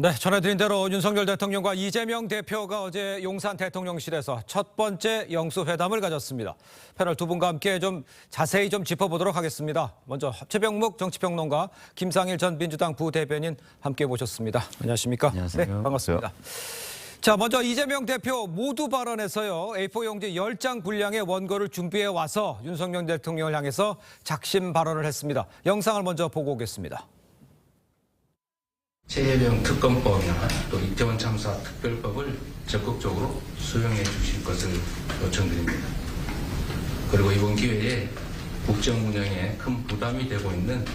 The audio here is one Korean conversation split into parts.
네, 전해드린 대로 윤석열 대통령과 이재명 대표가 어제 용산 대통령실에서 첫 번째 영수회담을 가졌습니다. 패널 두 분과 함께 좀 자세히 짚어보도록 하겠습니다. 먼저 최병묵 정치평론가, 김상일 전 민주당 부대변인 함께 모셨습니다. 안녕하십니까? 안녕하세요. 네, 반갑습니다. 자, 먼저 이재명 대표 모두 발언에서요. A4 용지 10장 분량의 원고를 준비해 와서 윤석열 대통령을 향해서 작심 발언을 했습니다. 영상을 먼저 보고 오겠습니다. 최혜병 특검법이나 또 이태원 참사 특별법을 적극적으로 수용해 주실 것을 요청드립니다. 그리고 이번 기회에 국정 운영에 큰 부담이 되고 있는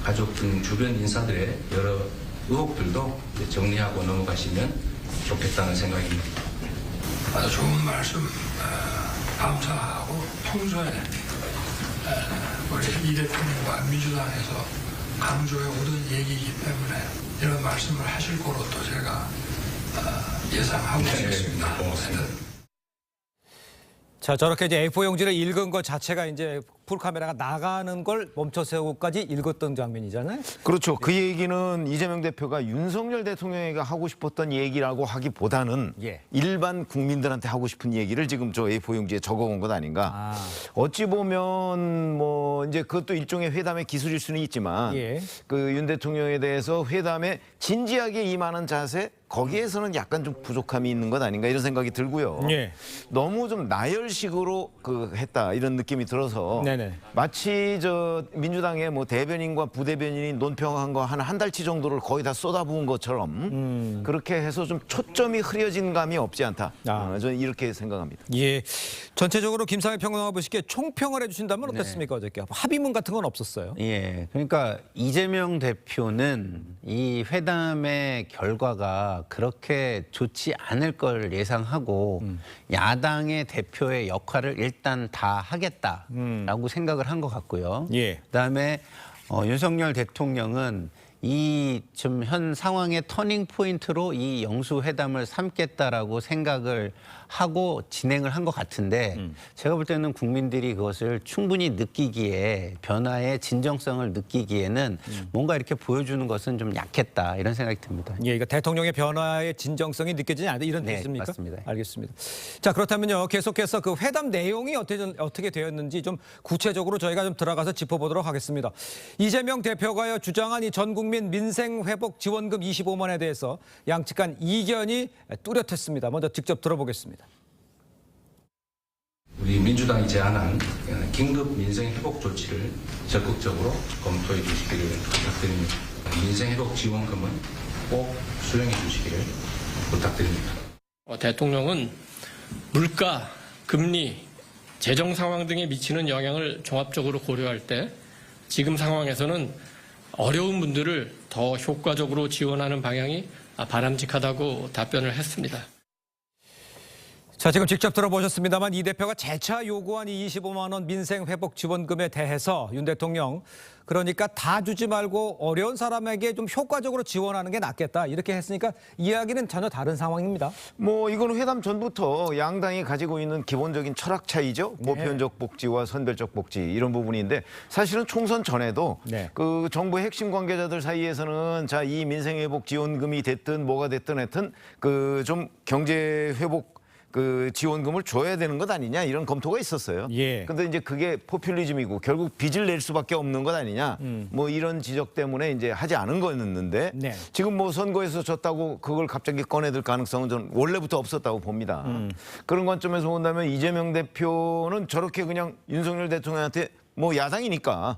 가족 등 주변 인사들의 여러 의혹들도 정리하고 넘어가시면 좋겠다는 생각입니다. 아주 좋은 말씀 감사하고 평소에 우리 이 대통령과 민주당에서 강조해 오던 얘기이기 때문에 이런 말씀을 하실 거로 또 제가 예상하고 있습니다. 자, 저렇게 이제 A4 용지를 읽은 것 자체가 이제 풀카메라가 나가는 걸 멈춰 세우고까지 읽었던 장면이잖아요. 그렇죠. 그 얘기는 이재명 대표가 윤석열 대통령에게 하고 싶었던 얘기라고 하기보다는 일반 국민들한테 하고 싶은 얘기를 지금 저 A4 용지에 적어온 것 아닌가. 어찌 보면 뭐 이제 그것도 일종의 회담의 기술일 수는 있지만 그 윤 대통령에 대해서 회담에 진지하게 임하는 자세, 거기에서는 약간 좀 부족함이 있는 것 아닌가 이런 생각이 들고요. 너무 좀 나열식으로 했다 이런 느낌이 들어서 마치 저 민주당의 뭐 대변인과 부대변인이 논평한 거 한 달치 정도를 거의 다 쏟아부은 것처럼 그렇게 해서 좀 초점이 흐려진 감이 없지 않다. 저는 이렇게 생각합니다. 예, 전체적으로 김상일 평론가 보시기에 총평을 해주신다면 어땠습니까? 어저께 합의문 같은 건 없었어요? 예, 그러니까 이재명 대표는 이 회담의 결과가 그렇게 좋지 않을 걸 예상하고 야당의 대표의 역할을 일단 다 하겠다라고 생각을 한 것 같고요. 그다음에 윤석열 대통령은 이 좀 현 상황의 터닝 포인트로 이 영수회담을 삼겠다라고 생각을 하고 진행을 한 것 같은데 제가 볼 때는 국민들이 그것을 충분히 느끼기에 변화의 진정성을 느끼기에는 뭔가 이렇게 보여주는 것은 좀 약했다 이런 생각이 듭니다. 예, 그러니까 대통령의 변화의 진정성이 느껴지지 않는다 이런 뜻입니까? 맞습니다. 알겠습니다. 자, 그렇다면요 계속해서 그 회담 내용이 어떻게 되었는지 좀 구체적으로 저희가 좀 들어가서 짚어보도록 하겠습니다. 이재명 대표가 주장한 이 전 국민 민생 회복 지원금 25만 원에 대해서 양측 간 이견이 뚜렷했습니다. 먼저 직접 들어보겠습니다. 우리 민주당이 제안한 긴급 민생 회복 조치를 적극적으로 검토해 주시기를 부탁드립니다. 민생 회복 지원금은 꼭 수용해 주시기를 부탁드립니다. 대통령은 물가, 금리, 재정 상황 등에 미치는 영향을 종합적으로 고려할 때 지금 상황에서는 어려운 분들을 더 효과적으로 지원하는 방향이 바람직하다고 답변을 했습니다. 자, 지금 직접 들어보셨습니다만 이 대표가 재차 요구한 이 25만 원 민생 회복 지원금에 대해서 윤 대통령 그러니까 다 주지 말고 어려운 사람에게 좀 효과적으로 지원하는 게 낫겠다 이렇게 했으니까 이야기는 전혀 다른 상황입니다. 뭐 이건 회담 전부터 양당이 가지고 있는 기본적인 철학 차이죠. 보편적 복지와 선별적 복지 이런 부분인데 사실은 총선 전에도 그 정부 핵심 관계자들 사이에서는 자, 이 민생 회복 지원금이 됐든 뭐가 됐든 하여튼 그 좀 경제 회복 그 지원금을 줘야 되는 것 아니냐 이런 검토가 있었어요. 근데 이제 그게 포퓰리즘이고 결국 빚을 낼 수밖에 없는 것 아니냐 뭐 이런 지적 때문에 이제 하지 않은 거였는데 지금 뭐 선거에서 졌다고 그걸 갑자기 꺼내들 가능성은 저는 원래부터 없었다고 봅니다. 그런 관점에서 본다면 이재명 대표는 저렇게 그냥 윤석열 대통령한테 뭐 야당이니까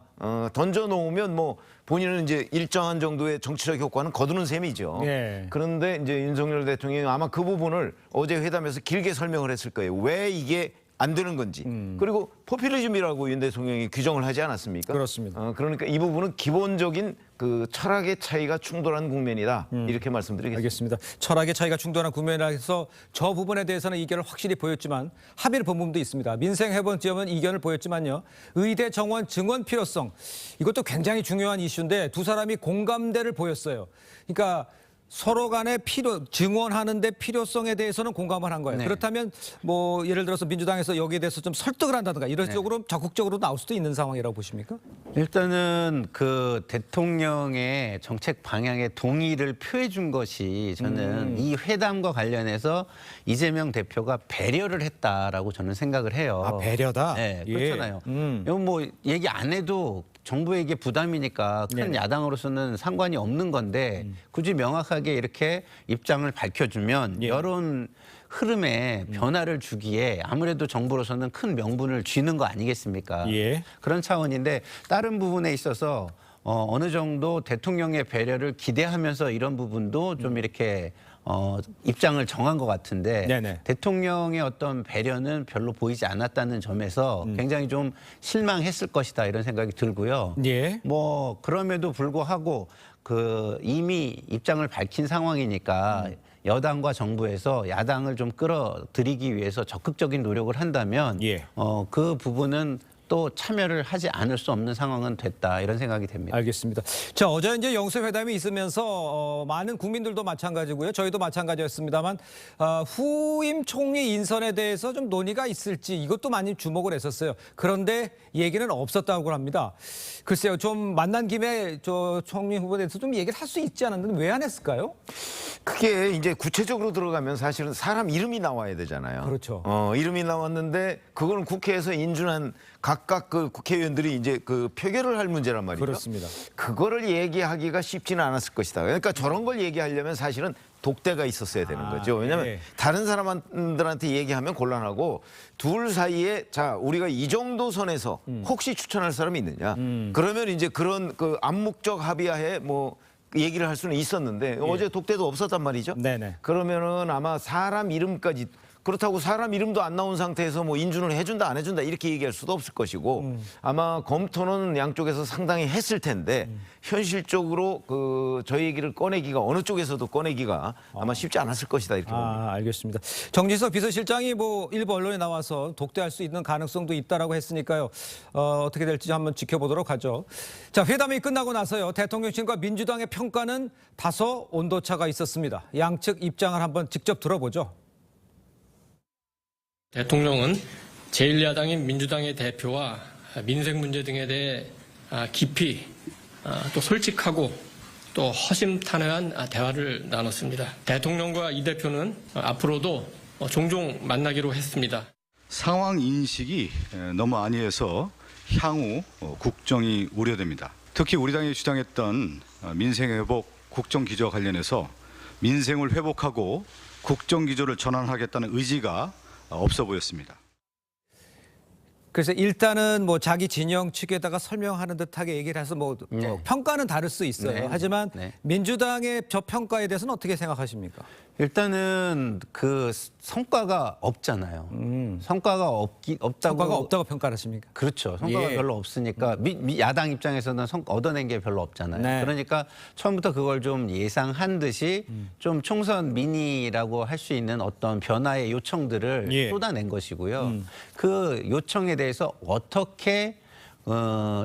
던져놓으면 뭐 본인은 이제 일정한 정도의 정치적 효과는 거두는 셈이죠. 그런데 이제 윤석열 대통령이 아마 그 부분을 어제 회담에서 길게 설명을 했을 거예요. 왜 이게 안 되는 건지. 그리고 포퓰리즘이라고 윤 대통령이 규정을 하지 않았습니까? 그렇습니다. 그러니까 이 부분은 기본적인 그 철학의 차이가 충돌한 국면이다. 이렇게 말씀드리겠습니다. 알겠습니다. 철학의 차이가 충돌한 국면이라서 저 부분에 대해서는 이견을 확실히 보였지만 합의를 본 부분도 있습니다. 민생 회복 지원은 이견을 보였지만요. 의대 정원 증원 필요성 이것도 굉장히 중요한 이슈인데 두 사람이 공감대를 보였어요. 그러니까 서로 간의 증언하는데 필요성에 대해서는 공감을 한 거예요. 네. 그렇다면 뭐 예를 들어서 민주당에서 여기에 대해서 좀 설득을 한다든가 이런 네. 쪽으로 적극적으로 나올 수도 있는 상황이라고 보십니까? 일단은 그 대통령의 정책 방향에 동의를 표해 준 것이 저는 이 회담과 관련해서 이재명 대표가 배려를 했다라고 저는 생각을 해요. 아, 배려다? 네, 예. 그렇잖아요. 이건 뭐 얘기 안 해도 정부에게 부담이니까 큰 네네. 야당으로서는 상관이 없는 건데 굳이 명확하게 이렇게 입장을 밝혀주면 예. 여론 흐름에 변화를 주기에 아무래도 정부로서는 큰 명분을 쥐는 거 아니겠습니까? 예. 그런 차원인데 다른 부분에 있어서 어느 정도 대통령의 배려를 기대하면서 이런 부분도 좀 이렇게 입장을 정한 것 같은데 네네. 대통령의 어떤 배려는 별로 보이지 않았다는 점에서 굉장히 좀 실망했을 것이다 이런 생각이 들고요. 예. 뭐 그럼에도 불구하고 그 이미 입장을 밝힌 상황이니까 여당과 정부에서 야당을 좀 끌어들이기 위해서 적극적인 노력을 한다면 예. 그 부분은 또 참여를 하지 않을 수 없는 상황은 됐다 이런 생각이 됩니다. 알겠습니다. 자, 어제 이제 영수회담이 있으면서 많은 국민들도 마찬가지고요. 저희도 마찬가지였습니다만 후임 총리 인선에 대해서 좀 논의가 있을지 이것도 많이 주목을 했었어요. 그런데 얘기는 없었다고 합니다. 글쎄요, 좀 만난 김에 저 총리 후보에 대해서 좀 얘기를 할 수 있지 않았는데 왜 안 했을까요? 그게 이제 구체적으로 들어가면 사실은 사람 이름이 나와야 되잖아요. 그렇죠. 이름이 나왔는데 그거는 국회에서 인준한 각각 그 국회의원들이 이제 그 표결을 할 문제란 말이죠. 그렇습니다. 그거를 얘기하기가 쉽지는 않았을 것이다. 그러니까 저런 걸 얘기하려면 사실은 독대가 있었어야 되는 거죠. 왜냐하면 예. 다른 사람들한테 얘기하면 곤란하고 둘 사이에 자 우리가 이 정도 선에서 혹시 추천할 사람이 있느냐. 그러면 이제 그런 그 암묵적 합의하에 뭐 얘기를 할 수는 있었는데 어제 독대도 없었단 말이죠. 네네. 그러면은 아마 사람 이름까지 그렇다고 사람 이름도 안 나온 상태에서 뭐 인준을 해준다 안 해준다 이렇게 얘기할 수도 없을 것이고 아마 검토는 양쪽에서 상당히 했을 텐데 현실적으로 그 저희 얘기를 꺼내기가 어느 쪽에서도 꺼내기가 아마 쉽지 않았을 것이다 이렇게 봅니다. 알겠습니다. 정진석 비서실장이 뭐 일부 언론에 나와서 독대할 수 있는 가능성도 있다라고 했으니까요. 어떻게 될지 한번 지켜보도록 하죠. 자, 회담이 끝나고 나서요. 대통령실과 민주당의 평가는 다소 온도차가 있었습니다. 양측 입장을 한번 직접 들어보죠. 대통령은 제1야당인 민주당의 대표와 민생 문제 등에 대해 깊이 또 솔직하고 또 허심탄회한 대화를 나눴습니다. 대통령과 이 대표는 앞으로도 종종 만나기로 했습니다. 상황 인식이 너무 아니해서 향후 국정이 우려됩니다. 특히 우리 당이 주장했던 민생 회복 국정 기조와 관련해서 민생을 회복하고 국정 기조를 전환하겠다는 의지가 없어 보였습니다. 그래서 일단은 뭐 자기 진영 측에다가 설명하는 듯하게 얘기를 해서 뭐 네. 평가는 다를 수 있어요. 네. 하지만 네. 민주당의 저 평가에 대해서는 어떻게 생각하십니까? 일단은 그 성과가 없잖아요. 성과가 없다고. 성과가 없다고 평가를 하십니까? 그렇죠. 성과가 예. 별로 없으니까 야당 입장에서는 얻어낸 게 별로 없잖아요. 네. 그러니까 처음부터 그걸 좀 예상한 듯이 좀 총선 민의라고 할 수 있는 어떤 변화의 요청들을 예. 쏟아낸 것이고요. 그 요청에 대해서 어떻게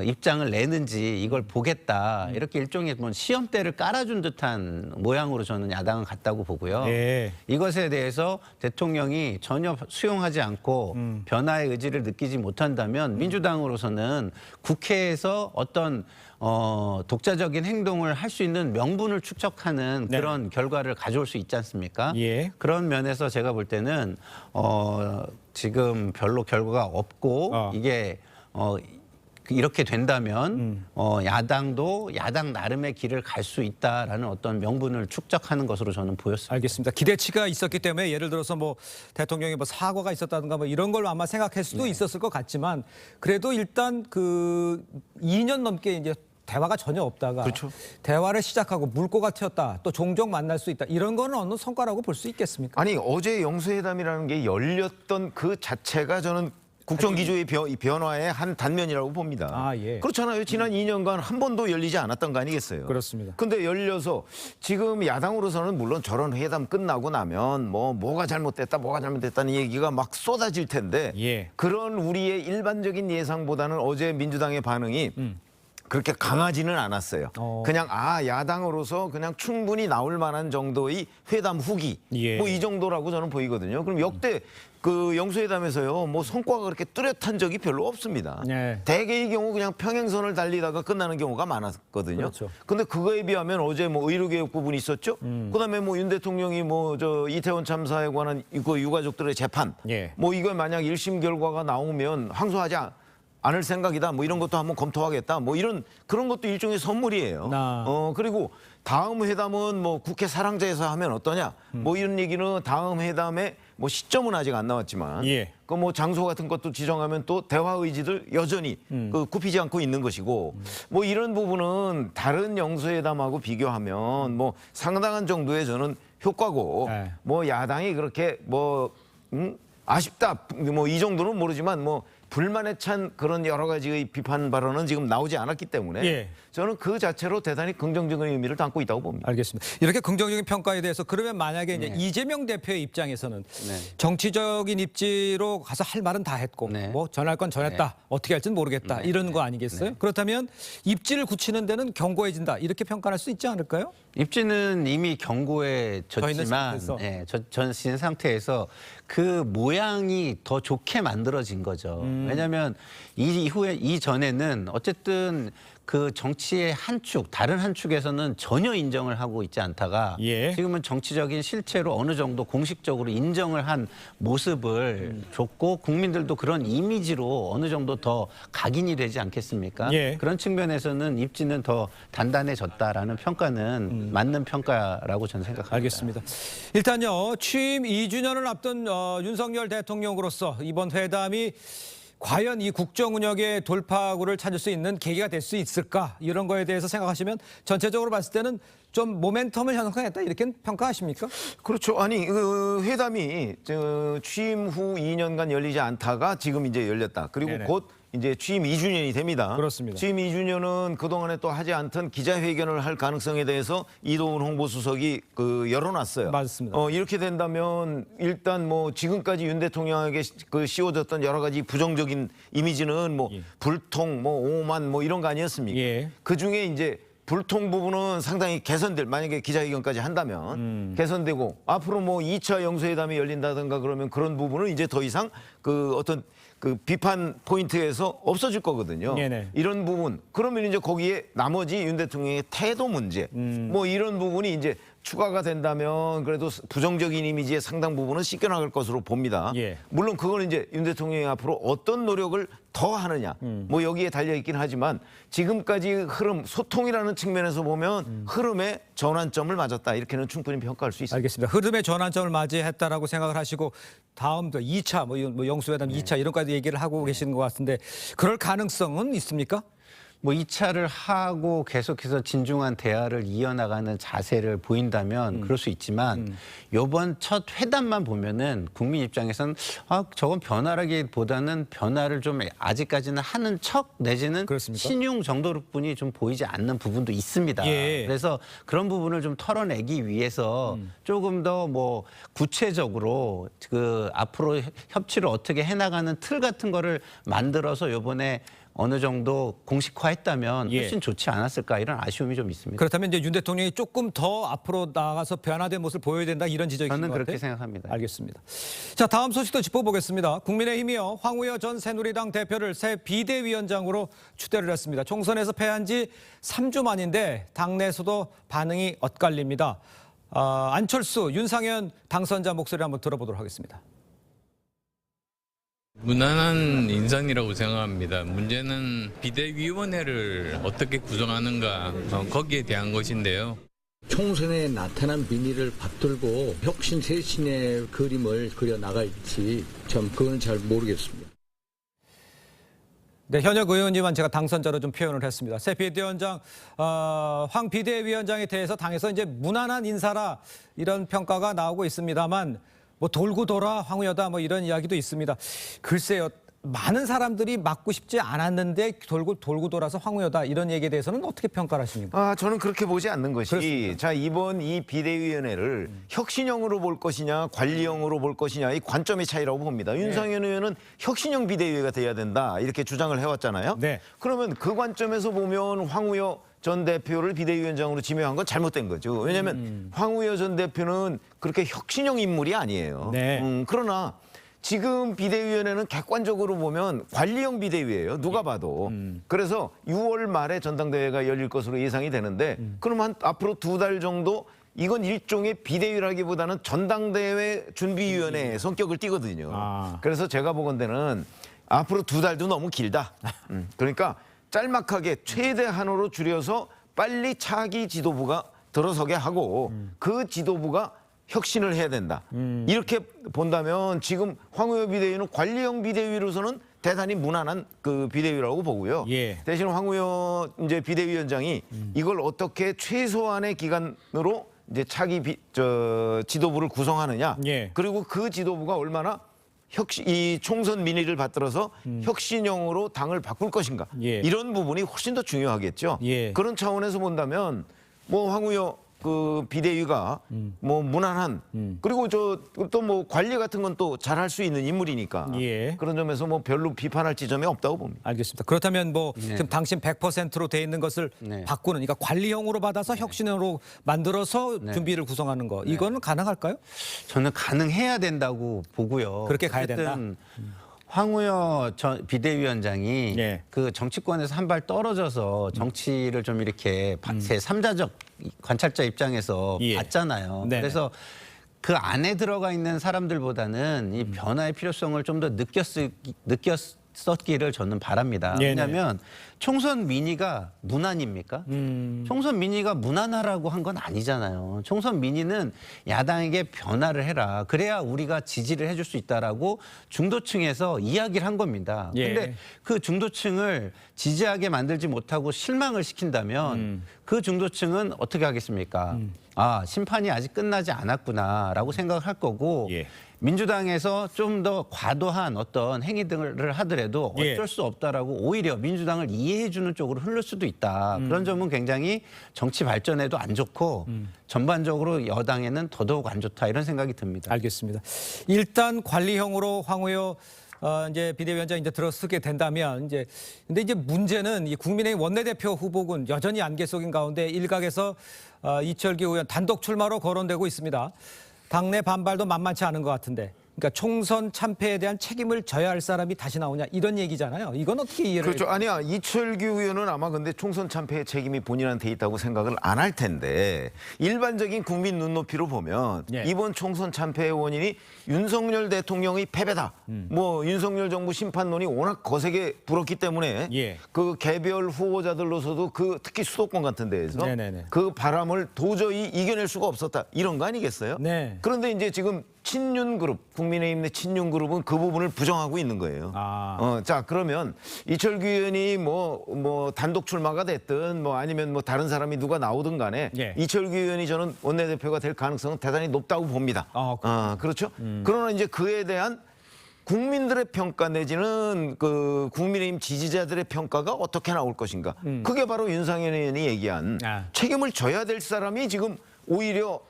입장을 내는지 이걸 보겠다. 이렇게 일종의 뭐 시험대를 깔아준 듯한 모양으로 저는 야당은 같다고 보고요. 예. 이것에 대해서 대통령이 전혀 수용하지 않고 변화의 의지를 느끼지 못한다면 민주당으로서는 국회에서 어떤 독자적인 행동을 할 수 있는 명분을 축적하는 네. 그런 결과를 가져올 수 있지 않습니까? 예. 그런 면에서 제가 볼 때는 지금 별로 결과가 없고 이게 이렇게 된다면 야당도 야당 나름의 길을 갈 수 있다라는 어떤 명분을 축적하는 것으로 저는 보였습니다. 알겠습니다. 기대치가 있었기 때문에 예를 들어서 뭐 대통령이 뭐 사과가 있었다든가 뭐 이런 걸 아마 생각할 수도 있었을 것 같지만 그래도 일단 그 2년 넘게 이제 대화가 전혀 없다가 그렇죠. 대화를 시작하고 물꼬가 튀었다. 또 종종 만날 수 있다. 이런 거는 어느 성과라고 볼 수 있겠습니까? 아니 어제 영수회담이라는 게 열렸던 그 자체가 저는 국정기조의 변화의 한 단면이라고 봅니다. 아, 예. 그렇잖아요. 지난 2년간 한 번도 열리지 않았던 거 아니겠어요? 그렇습니다. 근데 열려서 지금 야당으로서는 물론 저런 회담 끝나고 나면 뭐가 잘못됐다는 얘기가 막 쏟아질 텐데 예. 그런 우리의 일반적인 예상보다는 어제 민주당의 반응이 그렇게 강하지는 않았어요. 그냥 야당으로서 그냥 충분히 나올 만한 정도의 회담 후기 예. 뭐 이 정도라고 저는 보이거든요. 그럼 역대 그 영수회담에서요, 뭐 성과가 그렇게 뚜렷한 적이 별로 없습니다. 네. 대개의 경우 그냥 평행선을 달리다가 끝나는 경우가 많았거든요. 그렇죠. 근데 그거에 비하면 어제 뭐 의료개혁 부분이 있었죠. 그다음에 뭐 윤 대통령이 뭐 저 이태원 참사에 관한 그 유가족들의 재판, 예. 뭐 이거 만약 1심 결과가 나오면 항소하지 않을 생각이다. 뭐 이런 것도 한번 검토하겠다. 뭐 이런 그런 것도 일종의 선물이에요. 그리고 다음 회담은 뭐 국회 사랑제에서 하면 어떠냐. 뭐 이런 얘기는 다음 회담에 뭐 시점은 아직 안 나왔지만 예. 그 뭐 장소 같은 것도 지정하면 또 대화 의지들 여전히 그 굽히지 않고 있는 것이고 뭐 이런 부분은 다른 영수회담하고 비교하면 뭐 상당한 정도의 저는 효과고 네. 뭐 야당이 그렇게 뭐 아쉽다 뭐 이 정도는 모르지만 뭐 불만에 찬 그런 여러 가지의 비판 발언은 지금 나오지 않았기 때문에 예. 저는 그 자체로 대단히 긍정적인 의미를 담고 있다고 봅니다. 알겠습니다. 이렇게 긍정적인 평가에 대해서 그러면 만약에 이제 이재명 대표의 입장에서는 정치적인 입지로 가서 할 말은 다 했고 네. 뭐 전할 건 전했다. 어떻게 할지는 모르겠다. 이런 거 아니겠어요? 그렇다면 입지를 굳히는 데는 견고해진다. 이렇게 평가할 수 있지 않을까요? 입지는 이미 견고해졌지만 상태에서. 젖은 상태에서 그 모양이 더 좋게 만들어진 거죠. 왜냐하면 이 전에는 어쨌든 그 정치의 한 축, 다른 한 축에서는 전혀 인정을 하고 있지 않다가 예. 지금은 정치적인 실체로 어느 정도 공식적으로 인정을 한 모습을 줬고 국민들도 그런 이미지로 어느 정도 더 각인이 되지 않겠습니까? 예. 그런 측면에서는 입지는 더 단단해졌다라는 평가는 맞는 평가라고 저는 생각합니다. 알겠습니다. 일단요, 취임 2주년을 앞둔 윤석열 대통령으로서 이번 회담이 과연 이 국정 운영의 돌파구를 찾을 수 있는 계기가 될 수 있을까? 이런 거에 대해서 생각하시면 전체적으로 봤을 때는 좀 모멘텀을 형성했다 이렇게 평가하십니까? 그렇죠. 아니 그 회담이 취임 후 2년간 열리지 않다가 지금 이제 열렸다. 그리고 네네. 곧 이제 취임 2주년이 됩니다. 그렇습니다. 취임 2주년은 그동안에 또 하지 않던 기자회견을 할 가능성에 대해서 이동훈 홍보수석이 열어놨어요. 맞습니다. 이렇게 된다면 일단 뭐 지금까지 윤 대통령에게 씌워졌던 여러 가지 부정적인 이미지는 뭐 불통, 뭐 오만 뭐 이런 거 아니었습니까? 예. 그 중에 이제 불통 부분은 상당히 개선될 만약에 기자회견까지 한다면 개선되고 앞으로 뭐 2차 영수회담이 열린다든가 그러면 그런 부분은 이제 더 이상 그 어떤 그 비판 포인트에서 없어질 거거든요. 네네. 이런 부분 그러면 이제 거기에 나머지 윤 대통령의 태도 문제 뭐 이런 부분이 이제 추가가 된다면 그래도 부정적인 이미지의 상당 부분은 씻겨나갈 것으로 봅니다. 예. 물론 그건 이제 윤 대통령이 앞으로 어떤 노력을 더 하느냐 뭐 여기에 달려있긴 하지만 지금까지 흐름 소통이라는 측면에서 보면 흐름의 전환점을 맞았다 이렇게는 충분히 평가할 수 있습니다. 알겠습니다. 흐름의 전환점을 맞이했다라고 생각을 하시고 다음 2차 뭐 영수회담 2차 이런 까지 얘기를 하고 계시는 것 같은데 그럴 가능성은 있습니까? 뭐 2차를 하고 계속해서 진중한 대화를 이어나가는 자세를 보인다면 그럴 수 있지만 이번 첫 회담만 보면은 국민 입장에서는 저건 변화라기보다는 변화를 좀 아직까지는 하는 척 내지는 그렇습니까? 신용 정도뿐이 좀 보이지 않는 부분도 있습니다. 예. 그래서 그런 부분을 좀 털어내기 위해서 조금 더 뭐 구체적으로 그 앞으로 협치를 어떻게 해나가는 틀 같은 거를 만들어서 이번에 어느 정도 공식화했다면 예. 훨씬 좋지 않았을까 이런 아쉬움이 좀 있습니다. 그렇다면 이제 윤 대통령이 조금 더 앞으로 나가서 변화된 모습을 보여야 된다 이런 지적인 것 저는 같아요. 그렇게 생각합니다. 알겠습니다. 자, 다음 소식도 짚어보겠습니다. 국민의힘이요. 황우여 전 새누리당 대표를 새 비대위원장으로 추대를 했습니다. 총선에서 패한 지 3주 만인데 당내에서도 반응이 엇갈립니다. 안철수, 윤상현 당선자 목소리 한번 들어보도록 하겠습니다. 무난한 인선이라고 생각합니다. 문제는 비대위원회를 어떻게 구성하는가 거기에 대한 것인데요. 총선에 나타난 민의를 받들고 혁신 쇄신의 그림을 그려 나갈지 참 그건 잘 모르겠습니다. 네, 현역 의원님은 제가 당선자로 좀 표현을 했습니다. 새 비대위원장, 황 비대위원장에 대해서 당에서 이제 무난한 인사라 이런 평가가 나오고 있습니다만 뭐 돌고 돌아 황우여다 뭐 이런 이야기도 있습니다. 글쎄요, 많은 사람들이 맡고 싶지 않았는데 돌고 돌아서 황우여다 이런 얘기에 대해서는 어떻게 평가를 하십니까? 저는 그렇게 보지 않는 것이 그렇습니다. 자 이번 이 비대위원회를 혁신형으로 볼 것이냐 관리형으로 볼 것이냐 이 관점의 차이라고 봅니다. 윤상현 의원은 혁신형 비대위가 돼야 된다 이렇게 주장을 해왔잖아요. 네. 그러면 그 관점에서 보면 황우여 전 대표를 비대위원장으로 지명한 건 잘못된 거죠. 왜냐하면 황우여 전 대표는 그렇게 혁신형 인물이 아니에요. 네. 그러나 지금 비대위원회는 객관적으로 보면 관리형 비대위예요. 누가 봐도. 그래서 6월 말에 전당대회가 열릴 것으로 예상이 되는데 그럼 앞으로 2달 정도 이건 일종의 비대위라기보다는 전당대회 준비위원회 성격을 띠거든요. 그래서 제가 보건대는 앞으로 2달도 너무 길다. 그러니까 짤막하게 최대 한으로 줄여서 빨리 차기 지도부가 들어서게 하고 그 지도부가 혁신을 해야 된다. 이렇게 본다면 지금 황우여 비대위는 관리형 비대위로서는 대단히 무난한 그 비대위라고 보고요. 예. 대신 황우여 이제 비대위원장이 이걸 어떻게 최소한의 기간으로 이제 차기 지도부를 구성하느냐. 예. 그리고 그 지도부가 얼마나 이 총선 민의를 받들어서 혁신형으로 당을 바꿀 것인가. 예. 이런 부분이 훨씬 더 중요하겠죠. 예. 그런 차원에서 본다면 뭐 황우여 그 비대위가 뭐 무난한 그리고 또 뭐 관리 같은 건 또 잘할 수 있는 인물이니까 예. 그런 점에서 뭐 별로 비판할 지점이 없다고 봅니다. 알겠습니다. 그렇다면 뭐 지금 당신 100%로 돼 있는 것을 네. 바꾸는, 그러니까 관리형으로 받아서 혁신형으로 만들어서 준비를 구성하는 거, 이거는 가능할까요? 저는 가능해야 된다고 보고요. 그렇게 가야 어쨌든 황우여 전 비대위원장이 예. 그 정치권에서 한 발 떨어져서 정치를 좀 이렇게 제3자적 관찰자 입장에서 예. 봤잖아요. 네네. 그래서 그 안에 들어가 있는 사람들보다는 이 변화의 필요성을 좀 더 느꼈었기를 저는 바랍니다. 네네. 왜냐하면 총선 민의가 무난입니까? 총선 민의가 무난하라고 한 건 아니잖아요. 총선 민의는 야당에게 변화를 해라. 그래야 우리가 지지를 해줄 수 있다라고 중도층에서 이야기를 한 겁니다. 예. 근데 그 중도층을 지지하게 만들지 못하고 실망을 시킨다면 그 중도층은 어떻게 하겠습니까? 심판이 아직 끝나지 않았구나라고 생각을 할 거고 예. 민주당에서 좀 더 과도한 어떤 행위 등을 하더라도 어쩔 예. 수 없다라고 오히려 민주당을 이해해주는 쪽으로 흐를 수도 있다. 그런 점은 굉장히 정치 발전에도 안 좋고 전반적으로 여당에는 더더욱 안 좋다 이런 생각이 듭니다. 알겠습니다. 일단 관리형으로 황우여 이제 비대위원장 이제 들어서게 된다면 근데 이제 문제는 이 국민의힘 원내대표 후보군 여전히 안개 속인 가운데 일각에서 이철규 의원 단독 출마로 거론되고 있습니다. 당내 반발도 만만치 않은 것 같은데. 그러니까 총선 참패에 대한 책임을 져야 할 사람이 다시 나오냐 이런 얘기잖아요. 이건 어떻게 이해를? 그렇죠. 아니야. 이철규 의원은 아마 근데 총선 참패의 책임이 본인한테 있다고 생각을 안 할 텐데 일반적인 국민 눈높이로 보면 예. 이번 총선 참패의 원인이 윤석열 대통령의 패배다. 뭐 윤석열 정부 심판론이 워낙 거세게 불었기 때문에 예. 그 개별 후보자들로서도 그 특히 수도권 같은 데에서 네네네. 그 바람을 도저히 이겨낼 수가 없었다. 이런 거 아니겠어요? 네. 그런데 이제 지금 친윤그룹, 국민의힘 내 친윤그룹은 그 부분을 부정하고 있는 거예요. 자, 그러면 이철규 의원이 뭐 단독 출마가 됐든 뭐 아니면 뭐 다른 사람이 누가 나오든 간에 예. 이철규 의원이 저는 원내대표가 될 가능성은 대단히 높다고 봅니다. 그렇죠? 그러나 이제 그에 대한 국민들의 평가 내지는 그 국민의힘 지지자들의 평가가 어떻게 나올 것인가. 그게 바로 윤상현 의원이 얘기한 책임을 져야 될 사람이 지금 오히려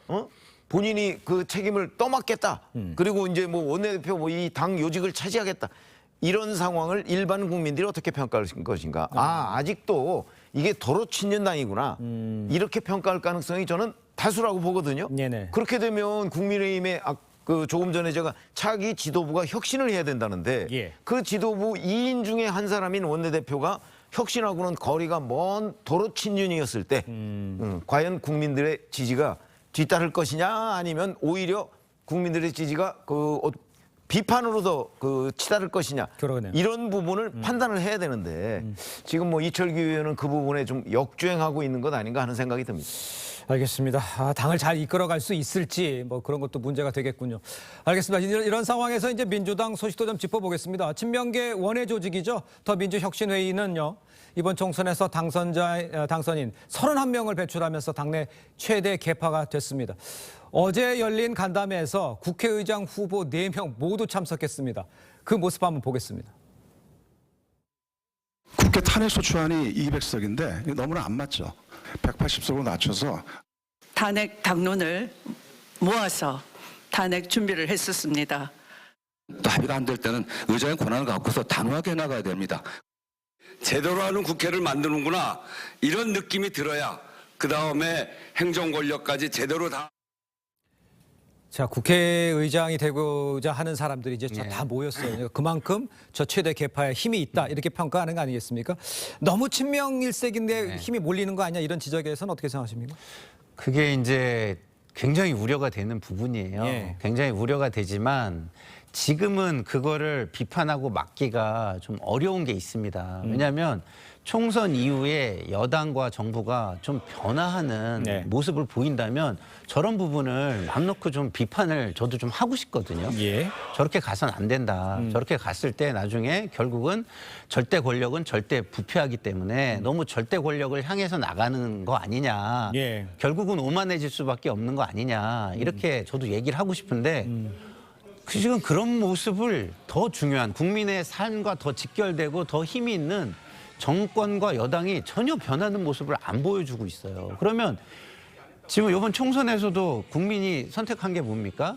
본인이 그 책임을 떠맡겠다. 그리고 이제 뭐 원내대표 뭐 이 당 요직을 차지하겠다. 이런 상황을 일반 국민들이 어떻게 평가할 것인가. 아직도 이게 도로 친윤당이구나. 이렇게 평가할 가능성이 저는 다수라고 보거든요. 네네. 그렇게 되면 국민의힘의 그 조금 전에 제가 차기 지도부가 혁신을 해야 된다는데 예. 그 지도부 2인 중에 한 사람인 원내대표가 혁신하고는 거리가 먼 도로 친윤이었을 때 과연 국민들의 지지가 뒤따를 것이냐 아니면 오히려 국민들의 지지가 비판으로 더 치달을 것이냐. 그러네요. 이런 부분을 판단을 해야 되는데 지금 뭐 이철규 의원은 그 부분에 좀 역주행하고 있는 것 아닌가 하는 생각이 듭니다. 알겠습니다. 당을 잘 이끌어갈 수 있을지 뭐 그런 것도 문제가 되겠군요. 알겠습니다. 이런 상황에서 이제 민주당 소식도 좀 짚어보겠습니다. 친명계 원외 조직이죠. 더민주혁신회의는요. 이번 총선에서 당선인 31명을 배출하면서 당내 최대 개파가 됐습니다. 어제 열린 간담회에서 국회의장 후보 4명 모두 참석했습니다. 그 모습 한번 보겠습니다. 국회 탄핵소추안이 200석인데 너무나 안 맞죠. 180석으로 낮춰서 탄핵 당론을 모아서 탄핵 준비를 했었습니다. 또 합의가 안 될 때는 의장의 권한을 갖고서 단호하게 나가야 됩니다. 제대로 하는 국회를 만드는구나 이런 느낌이 들어야 그 다음에 행정 권력까지 제대로 다. 자, 국회의장이 되고자 하는 사람들이 이제 다 모였어요. 그만큼 저 최대 계파에 힘이 있다 이렇게 평가하는 거 아니겠습니까? 너무 친명일색인데 힘이 몰리는 거 아니냐 이런 지적에 대해서는 어떻게 생각하십니까? 그게 이제 굉장히 우려가 되는 부분이에요. 예. 굉장히 우려가 되지만 지금은 그거를 비판하고 막기가 좀 어려운 게 있습니다. 왜냐하면 총선 이후에 여당과 정부가 좀 변화하는 모습을 보인다면 저런 부분을 막 놓고 좀 비판을 저도 좀 하고 싶거든요. 저렇게 가선 안 된다. 저렇게 갔을 때 나중에 결국은 절대 권력은 절대 부패하기 때문에 너무 절대 권력을 향해서 나가는 거 아니냐. 결국은 오만해질 수밖에 없는 거 아니냐. 이렇게 저도 얘기를 하고 싶은데 지금 그런 모습을 더 중요한 국민의 삶과 더 직결되고 더 힘이 있는 정권과 여당이 전혀 변하는 모습을 안 보여주고 있어요. 그러면 지금 이번 총선에서도 국민이 선택한 게 뭡니까?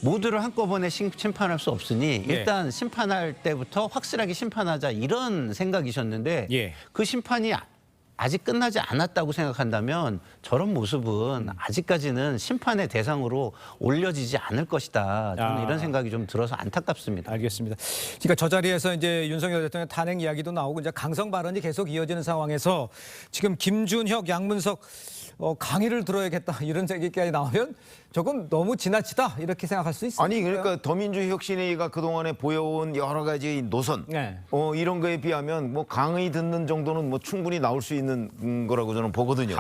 모두를 한꺼번에 심판할 수 없으니 일단 심판할 때부터 확실하게 심판하자 이런 생각이셨는데 그 심판이 아직 끝나지 않았다고 생각한다면 저런 모습은 아직까지는 심판의 대상으로 올려지지 않을 것이다. 저는 이런 생각이 좀 들어서 안타깝습니다. 알겠습니다. 그러니까 저 자리에서 이제 윤석열 대통령 탄핵 이야기도 나오고 이제 강성 발언이 계속 이어지는 상황에서 지금 김준혁, 양문석 강의를 들어야겠다 이런 얘기까지 나오면 조금 너무 지나치다 이렇게 생각할 수 있습니다. 아니 그러니까 더민주혁신회의가 그동안에 보여온 여러 가지 노선 이런 거에 비하면 뭐 강의 듣는 정도는 뭐 충분히 나올 수 있는 거라고 저는 보거든요.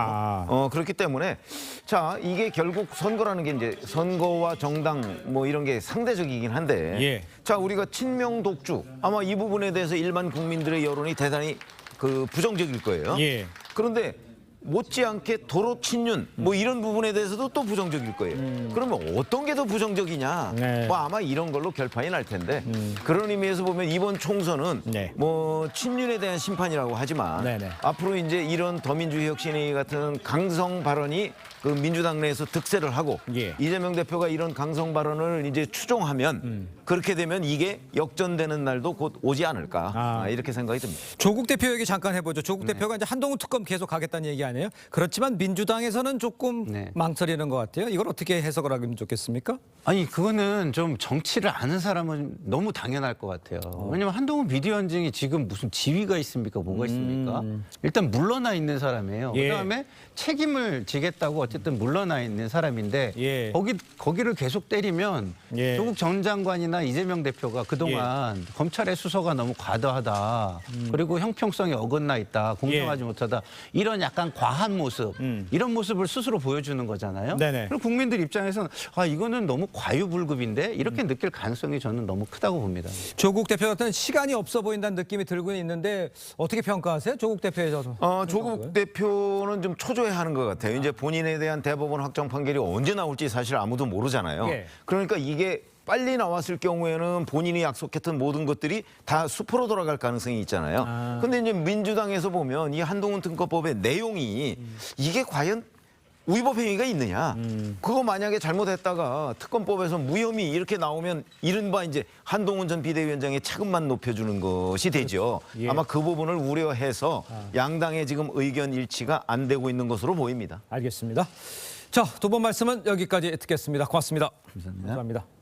그렇기 때문에 자 이게 결국 선거라는 게 이제 선거와 정당 뭐 이런 게 상대적이긴 한데 자 우리가 친명 독주 아마 이 부분에 대해서 일반 국민들의 여론이 대단히 그 부정적일 거예요. 그런데 못지않게 도로 친윤 뭐 이런 부분에 대해서도 또 부정적일 거예요. 그러면 어떤 게 더 부정적이냐? 뭐 아마 이런 걸로 결판이 날 텐데 그런 의미에서 보면 이번 총선은 뭐 친윤에 대한 심판이라고 하지만 앞으로 이제 이런 더민주혁신회의 같은 강성 발언이 그 민주당 내에서 득세를 하고 이재명 대표가 이런 강성 발언을 이제 추종하면 그렇게 되면 이게 역전되는 날도 곧 오지 않을까 이렇게 생각이 듭니다. 조국 대표 얘기 잠깐 해보죠. 조국 대표가 이제 한동훈 특검 계속 가겠다는 얘기 아니에요? 그렇지만 민주당에서는 조금 망설이는 것 같아요. 이걸 어떻게 해석을 하면 좋겠습니까? 아니 그거는 좀 정치를 아는 사람은 너무 당연할 것 같아요. 왜냐면 한동훈 비대위원장이 지금 무슨 지위가 있습니까? 뭐가 있습니까? 일단 물러나 있는 사람이에요. 그다음에 책임을 지겠다고 어쨌든 물러나 있는 사람인데 거기를 계속 때리면 조국 전 장관이나 이재명 대표가 그동안 검찰의 수사가 너무 과도하다. 그리고 형평성이 어긋나 있다. 공정하지 못하다. 이런 약간 과한 모습 이런 모습을 스스로 보여주는 거잖아요. 그리고 국민들 입장에서는 아 이거는 너무 과유불급인데 이렇게 느낄 가능성이 저는 너무 크다고 봅니다. 조국 대표 같은 시간이 없어 보인다는 느낌이 들고 있는데 어떻게 평가하세요? 조국 대표에서. 조국 대표는 좀 초조해하는 것 같아요. 이제 본인에 대한 대법원 확정 판결이 언제 나올지 사실 아무도 모르잖아요. 그러니까 이게 빨리 나왔을 경우에는 본인이 약속했던 모든 것들이 다 수포로 돌아갈 가능성이 있잖아요. 근데 이제 민주당에서 보면 이 한동훈 특검법의 내용이 이게 과연 위법 행위가 있느냐. 그거 만약에 잘못했다가 특검법에서 무혐의 이렇게 나오면 이른바 이제 한동훈 전 비대위원장의 차급만 높여주는 것이 되죠. 아마 그 부분을 우려해서 양당의 지금 의견 일치가 안 되고 있는 것으로 보입니다. 알겠습니다. 자, 두 번 말씀은 여기까지 듣겠습니다. 고맙습니다. 감사합니다. 감사합니다.